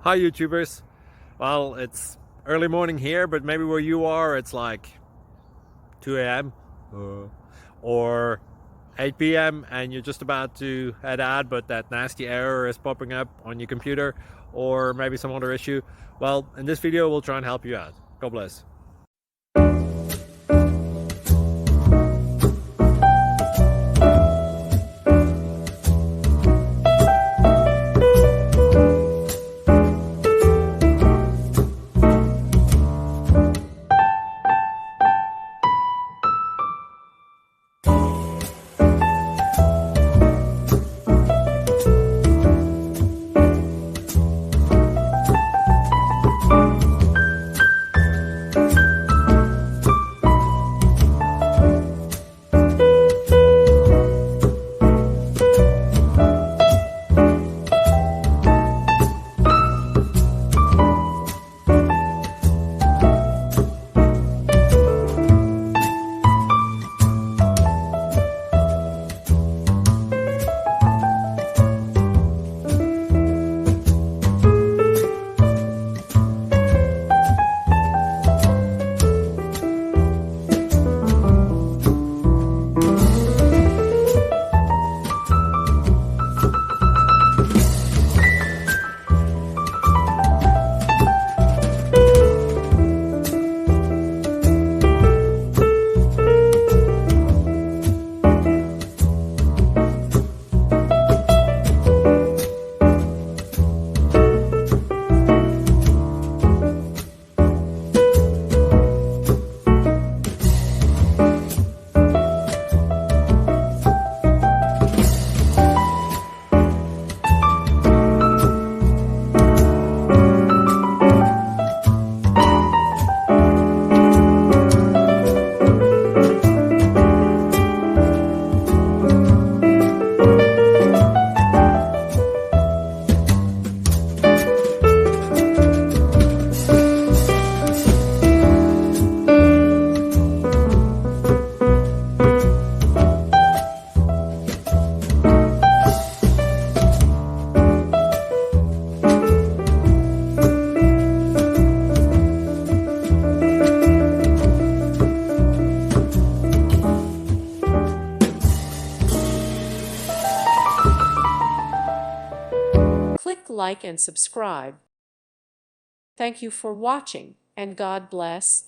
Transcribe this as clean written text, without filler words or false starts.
Hi YouTubers. Well, it's early morning here, but maybe where you are it's like 2 a.m. or 8 p.m. and you're just about to head out, but that nasty error is popping up on your computer, or maybe some other issue. Well, in this video we'll try and help you out. God bless. Click like and subscribe. Thank you for watching, and God bless.